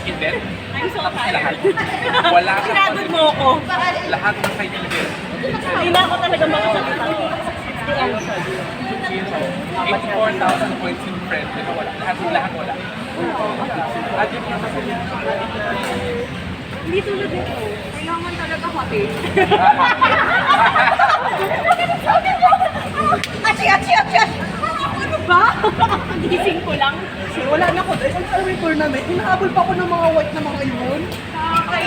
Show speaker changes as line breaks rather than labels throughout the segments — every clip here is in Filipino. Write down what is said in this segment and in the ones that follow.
Hindi.
I'm so tired.
Lahat. Wala ka.
Pinagod mo ako.
Lahat ng kaibigan.
Hindi na ako talaga makasalita.
84,000 points in friend. Ito wala. Lahat wala. At yung mga
Hindi tulad nito. Kailangan talaga hobbies. Achi! Ano ba? Gising ko lang.
Kasi wala na ako. Dahil sa tournament, hinahabol pa ako ng mga white na mga yun.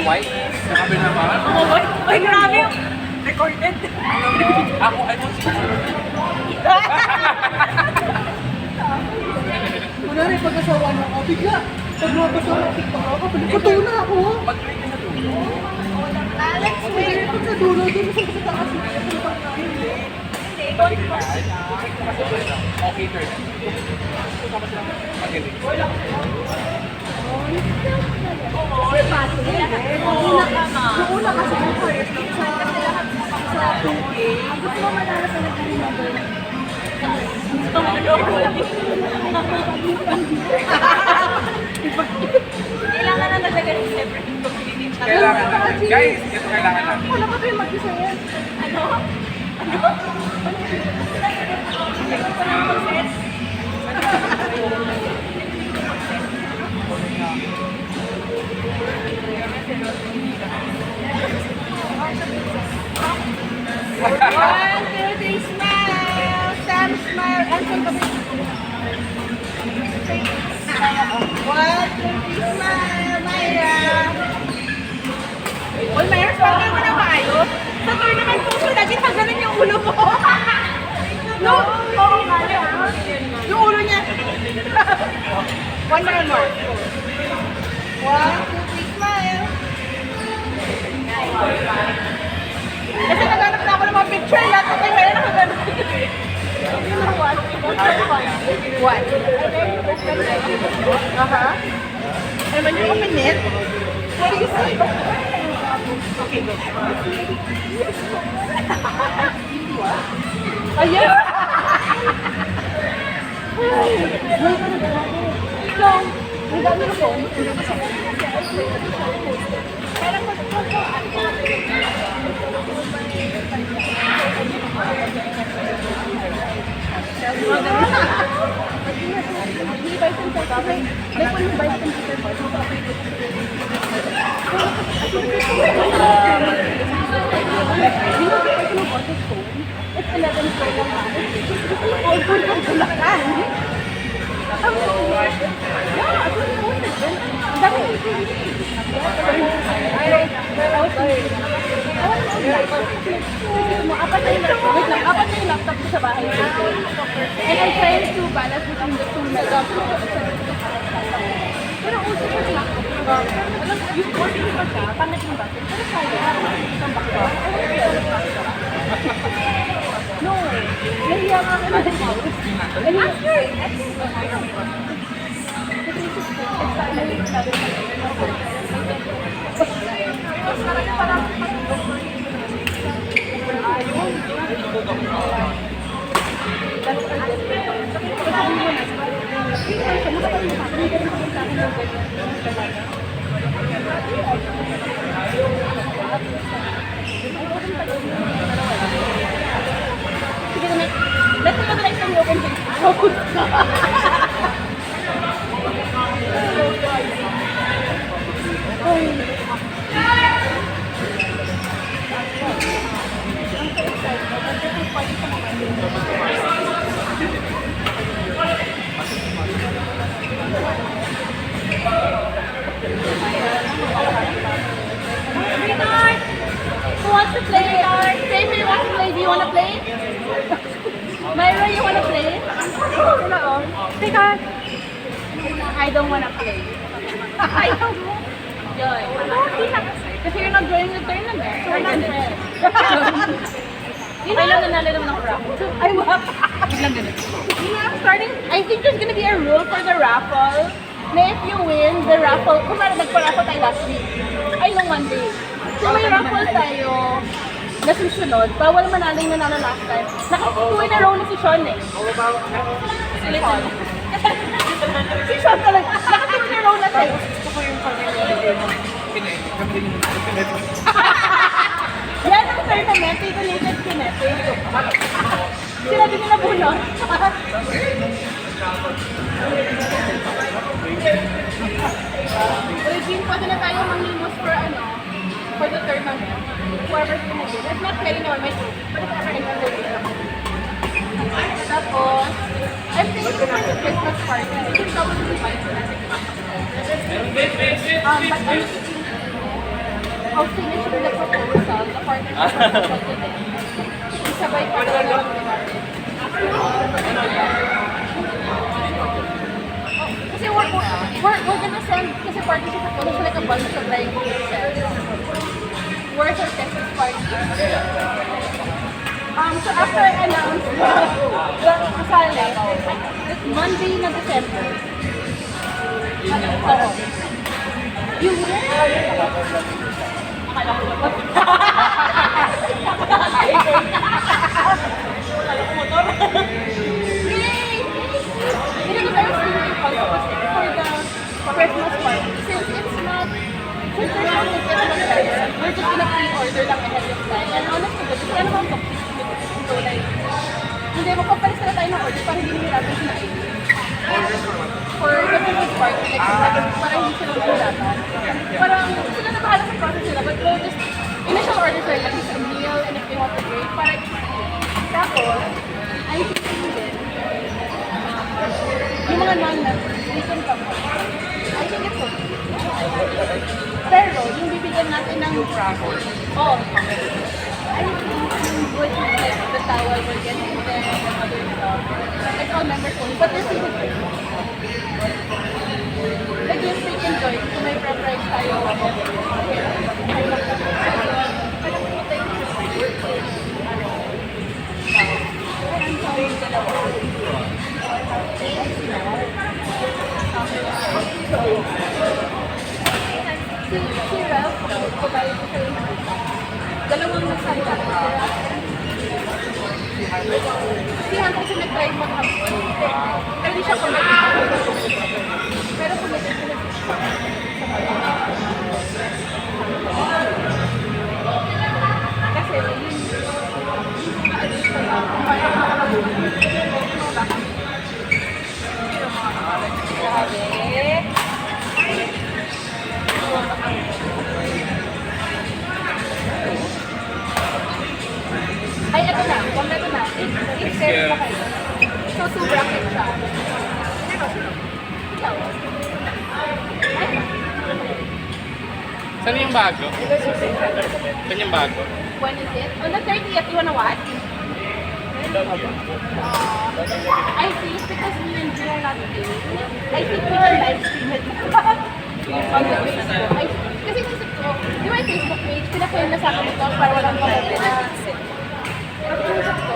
white. Sabi naman.
Oo, ay grabe yung recorded.
Ako, I don't see
Wala rin pag-asawa na ako. Bigla, pag mabasa ako, TikTok ako, pagkatuto na ako.
Mag-play ka sa dulo.
Alex, may pag sa dulo, doon sa taas.
Okay, turn. Magaling.
Noong una kasi ang highest lang sa 2K. Gusto mo manalo sa nag-remember.
Kailangan na talaga ng separate community.
Kailangan na. Guys, ito kailangan na.
Wala ka tayo mag-isa yan.
Ano?
One, two, three, smile! Sam, smile! Answer kami. One, two, three, smile! Myra!
Uy, Mayros, bakit mo na maayos? Sa tournament po ko, lagi pagalan yung ulo mo.
No! Yung ulo niya. One more. One, two, three, smile! Kasi naghanap na ako ng mga picture lahat at may meron ako ganun. What? Ano man yung minute? What do you say? Okay, go. Ayan! So, ang dami na po. Parang it's 11 for lang. All good ng Bulacan. Yeah, it's really worth it. Ang dami apat na yung laptop ko sa bahay. And I'm trying to balance between the two laptops. Pero uso ko yung laptop. Alam, yung working pa siya, pangit yung button. Pero kaya, isang bakto. No, nahiya nga ako na yung mouse. And let's go to the next time you open Who wants to play? Sammy wants to play. Do you want to play? Myra, you want to play? Take on. I don't want to play. I don't know. Joy. Kasi you're not joining the tournament. So we're not friends. You know, nanalo naman ng raffle. I will. Biglang ganun. You know, starting, I think there's gonna be a rule for the raffle na if you win the raffle, kung nagpa-raffle tayo last week, ay nung Monday. Kung may raffle tayo na susunod, bawal manalo yung nanalo last time. Naka-2 in a row na si Sean eh. Si Sean talaga. Naka-2 in a row na tayo. Gusto ko yung pag
kami rin yung kinetic.
Yan ang tournament, related kinetic. Sila din nila bunot. Regine, pwede na tayo manglimos for the tournament. Whoever's gonna win. Let's not play naman my group. But if ever anyone will win. Tapos, I'm thinking for the Christmas party. We can probably invite her. But I'm thinking of finishing the proposal, the partnership proposal today. Isabay pa rin lang. Kasi we're gonna send, kasi partnership proposal like a bunch of like worth of Christmas party. So after I announced the kasali, Monday na December. Oo. You will? Akala ko ba? Yay! Hindi ko tayo thinking also kasi for the Christmas party. Since there's no Christmas party, we're just gonna pre-order lang ahead of time. And honestly, kasi ano bang topic? So like, hindi, magpapalis na tayo ng order para hindi nahirapan sila for the Christmas party, like, para hindi sila mahirapan. Parang sila na bahala sa process nila, but we'll just, initial orders are like a meal and if they want to drink, para tapos, I'm thinking din, yung mga non-members, they can come. I think it's okay. Pero, yung bibigyan natin ng raffle, I think yung good like the towel we're getting them and other stuff. Like all members only, but they're seated there. Like yung freak enjoy, kung may preference tayo. Si Ralph, kumain ko kayo. Dalawang nagsalita ko. Si Han kasi nag-try mag-hapon. Pero hindi siya committed. Pero committed sila sa kasi yun maalis pa lang. Grabe. Ay, ito na. Kompleto na. It's fair pa kayo. So, two bracket siya. Ikaw.
Saan yung bago? Saan yung bago?
When is it? On the 30th, you wanna watch? I think because me and Jill are not here, I think we can live stream it on the Facebook. Kasi isip ko, di ba yung Facebook page, pinapayang na sa akin ito para walang pamilya na pero isip ko,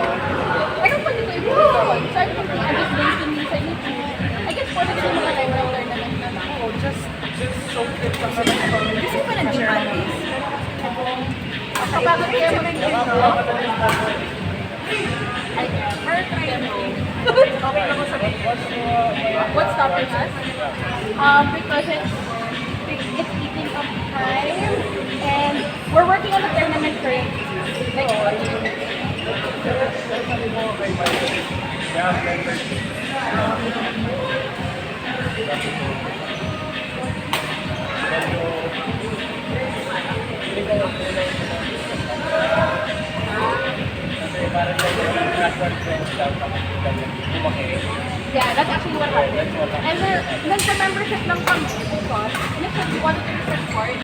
anong pwede ko i-video? So I'm thinking, I'm just linking me sa YouTube. I guess pwede ko yung mga live tournament na lang. Oh, just so good sa mga gusto pa ng Diaries? Kapag kayo mag-video, I never tried what's stopping us? Because it's eating up time and we're working on the tournament currently. Yeah, that's actually what happened. And then sa membership lang kami, because initially we wanted to research hard.